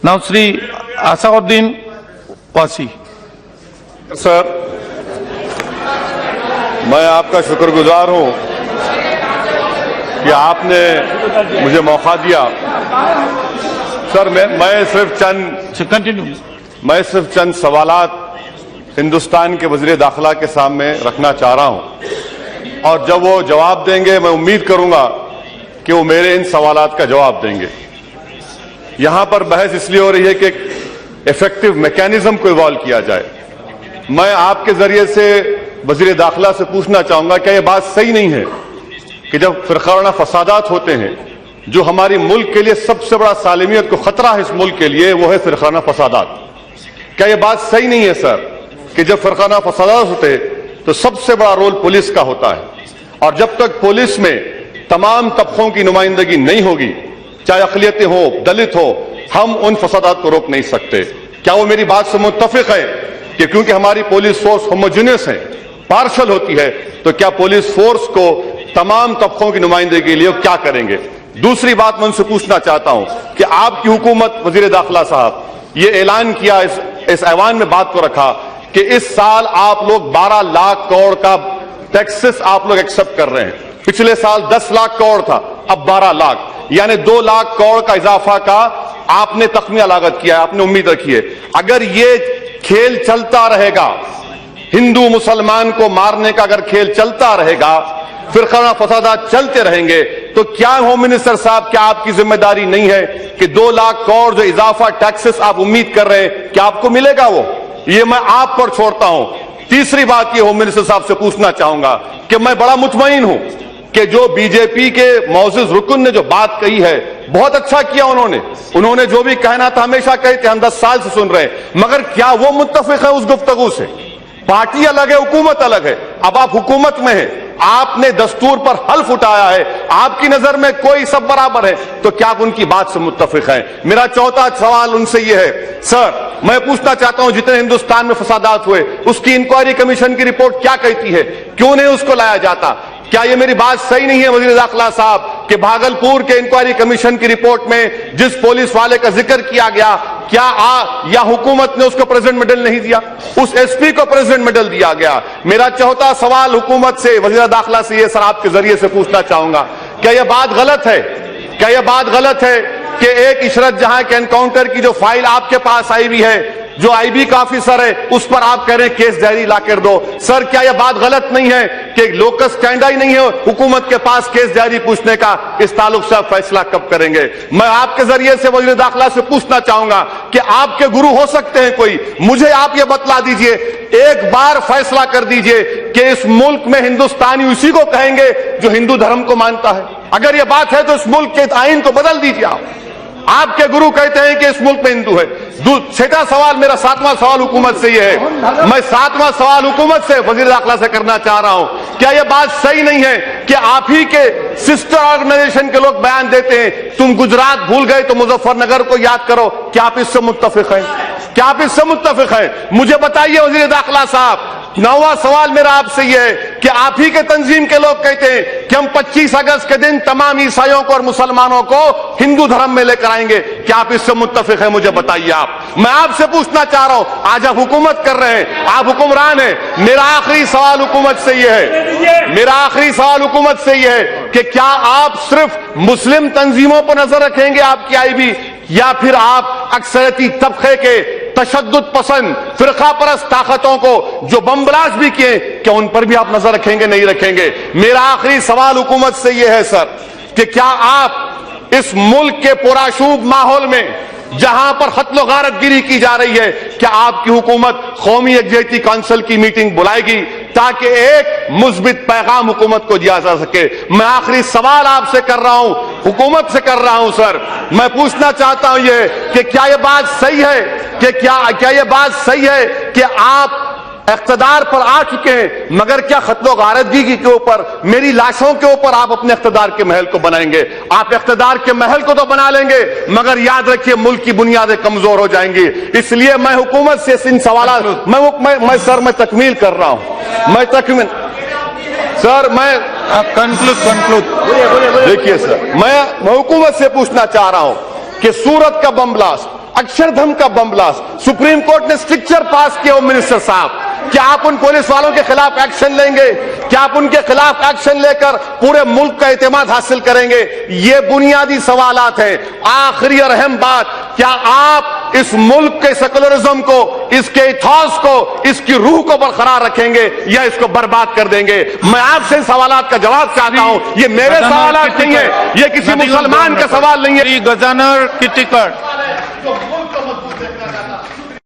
Now, Sri Asauddin Wasi. Sir, मैं आपका शुक्रगुजार हूं कि आपने मुझे मौका दिया। सर, मैं सिर्फ चंद सवालात हिंदुस्तान के वज़ीर दाखिला के सामने रखना चाह रहा हूं, और जब वो जवाब देंगे मैं उम्मीद करूंगा कि वो मेरे इन सवालात का जवाब देंगे। यहां पर बहस इसलिए हो रही है कि एक इफेक्टिव मैकेनिज्म को इवॉल्व किया जाए। मैं आपके जरिए से वज़ीर दाखिला से पूछना चाहूंगा, क्या यह बात सही नहीं है कि जब फिरकावाराना फसादात होते हैं, जो हमारी मुल्क के लिए सबसे बड़ा सालिमियत को खतरा है इस मुल्क के लिए, वो है फिरकावाराना फसादात। क्या यह बात सही नहीं है सर कि जब फिरकावाराना फसादात होते हैं तो सबसे बड़ा रोल पुलिस का होता है, और जब तक पुलिस में तमाम तबकों की नुमाइंदगी नहीं होगी, चाहे अक़लियतें हो, दलित हो, हम उन फसादात को रोक नहीं सकते। क्या वो मेरी बात से मुत्तफिक है कि क्योंकि हमारी पुलिस फोर्स होमोजेनियस है, पार्शल होती है, तो क्या पुलिस फोर्स को तमाम तबकों की नुमाइंदगी के लिए क्या करेंगे? दूसरी बात मैं उनसे पूछना चाहता हूं कि आपकी हुकूमत, वज़ीर दाखिला साहब, ये ऐलान किया, इस ऐवान में बात को रखा कि इस साल आप लोग 12 लाख करोड़ का टैक्सेस आप लोग एक्सेप्ट कर रहे हैं। पिछले साल 10 लाख करोड़ था, अब 12 लाख, यानी 2 लाख करोड़ का इजाफा का आपने तख्मिया लागत किया है, आपने उम्मीद रखी है। अगर ये खेल चलता रहेगा, हिंदू मुसलमान को मारने का अगर खेल चलता रहेगा, फिरकावाराना फसादात चलते रहेंगे, तो क्या होम मिनिस्टर साहब, क्या आपकी जिम्मेदारी नहीं है कि 2 लाख करोड़ जो इजाफा टैक्सेस आप उम्मीद कर रहे हैं, क्या आपको मिलेगा? वो ये मैं आप पर छोड़ता हूं। तीसरी बात ये होम मिनिस्टर साहब से पूछना चाहूंगा कि मैं बड़ा मुतमईन हूं कि जो बीजेपी के मौजूद रुकन ने जो बात कही है, बहुत अच्छा किया उन्होंने जो भी कहना था हमेशा कहते, हम 10 साल से सुन रहे हैं, मगर क्या वो मुत्तफिक है उस गुफ्तगू से? पार्टी अलग है, हुकूमत अलग है। अब आप हुकूमत में हैं, आपने दस्तूर पर हल्फ उठाया है, आपकी नजर में कोई सब बराबर है, तो क्या आप उनकी बात से मुत्तफिक हैं? मेरा चौथा सवाल उनसे यह है, सर, मैं पूछना चाहता हूं, जितने हिंदुस्तान में फसादात हुए, उसकी इंक्वायरी कमीशन की रिपोर्ट क्या कहती है? क्यों नहीं उसको लाया जाता? क्या ये मेरी बात सही नहीं है वज़ीर दाखिला साहब कि भागलपुर के इंक्वायरी कमीशन की रिपोर्ट में जिस पुलिस वाले का जिक्र किया गया, क्या या हुकूमत ने उसको प्रेसिडेंट मेडल नहीं दिया? उस एसपी को प्रेसिडेंट मेडल दिया गया। मेरा चौथा सवाल हुकूमत से, वज़ीर दाखिला से, ये सर आपके जरिए से पूछना चाहूंगा, क्या यह बात गलत है, क्या यह बात गलत है कि एक इशरत जहां के एनकाउंटर की जो फाइल आपके पास आई हुई है, जो आईबी का ऑफिसर है, उस पर आप कह रहे हैं केस डायरी ला कर दो? सर, क्या यह बात गलत नहीं है कि लोकस स्टैंड ही नहीं है हुकूमत के पास केस डायरी पूछने का? इस ताल्लुक से आप फैसला कब करेंगे? मैं आपके जरिए से वज़ीर दाखिला से पूछना चाहूंगा कि आपके गुरु हो सकते हैं कोई, मुझे आप ये बतला दीजिए, एक बार फैसला कर दीजिए कि इस मुल्क में हिंदुस्तानी उसी को कहेंगे जो हिंदू धर्म को मानता है। अगर यह बात है तो इस मुल्क के आईन को बदल दीजिए। आपके गुरु कहते हैं कि इस मुल्क में हिंदू है। छठा सवाल, मेरा 7वां सवाल हुकूमत से यह है, मैं 7वां सवाल हुकूमत से, वज़ीर दाखिला से करना चाह रहा हूं, क्या यह बात सही नहीं है कि आप ही के सिस्टर ऑर्गेनाइजेशन के लोग बयान देते हैं, तुम गुजरात भूल गए तो मुजफ्फरनगर को याद करो? क्या आप इससे मुत्तफिक हैं? क्या आप इससे मुत्तफिक हैं? मुझे बताइए वज़ीर दाखिला साहब। 9वां सवाल मेरा आपसे यह है कि आप ही के तंजीम के लोग कहते हैं कि हम 25 अगस्त के दिन तमाम ईसाइयों को और मुसलमानों को हिंदू धर्म में लेकर आएंगे। क्या आप इससे मुत्तफिक हैं? मुझे बताइए आप। मैं आपसे पूछना चाह रहा हूं, आज आप हुकूमत कर रहे हैं, आप हुक्मरान हैं। मेरा आखिरी सवाल हुकूमत से यह है, मेरा आखिरी सवाल हुकूमत से यह है कि क्या आप सिर्फ मुस्लिम तंजीमों पर नजर रखेंगे, आपकी आईबी, या फिर आप अक्सरियती तबके के तशद्दुद पसंद फिरका परस्त ताकतों को जो बम ब्लास्ट भी किए, क्या उन पर भी आप नजर रखेंगे, नहीं रखेंगे? मेरा आखिरी सवाल हुकूमत से यह है सर कि क्या आप इस मुल्क के पुराशूब माहौल में, जहां पर कत्ल गारतगिरी की जा रही है, क्या आपकी हुकूमत कौमी यकजहती काउंसिल की मीटिंग बुलाएगी ताकि एक मुस्बित पैगाम हुकूमत को दिया जा सके? मैं आखिरी सवाल आपसे कर रहा हूं, हुकूमत से कर रहा हूं सर, मैं पूछना चाहता हूं ये कि क्या यह बात सही है कि क्या यह बात सही है कि आप इख्तिदार पर आ चुके हैं, मगर क्या कत्ल गारतगी के ऊपर, मेरी लाशों के ऊपर आप अपने इख्तिदार के महल को बनाएंगे? आप इख्तिदार के महल को तो बना लेंगे, मगर याद रखिए मुल्क की बुनियादें कमजोर हो जाएंगी। इसलिए मैं हुकूमत से इन सवाल मैं तकमील कर रहा हूं, मैं तकमील सर, मैं कंक्लूड देखिए सर, मैं हुकूमत से पूछना चाह रहा हूं कि सूरत का बम ब्लास्ट, अक्षरधम का बम ब्लास्ट। सुप्रीम कोर्ट ने स्ट्रिक्चर पास किया होम मिनिस्टर साहब, क्या आप उन पुलिस वालों के खिलाफ एक्शन लेंगे? क्या आप उनके खिलाफ एक्शन लेकर पूरे मुल्क का एतमाद हासिल करेंगे? ये बुनियादी सवालात हैं। आखिरी और अहम बात, क्या आप इस मुल्क के सेकुलरिज्म को, इसके इथॉस को, इसकी रूह को बरकरार रखेंगे या इसको बर्बाद कर देंगे? मैं आपसे इन सवालात का जवाब चाहता हूं। ये मेरे सवालात नहीं है, ये किसी मुसलमान का सवाल नहीं है। श्री गजानर किटिकर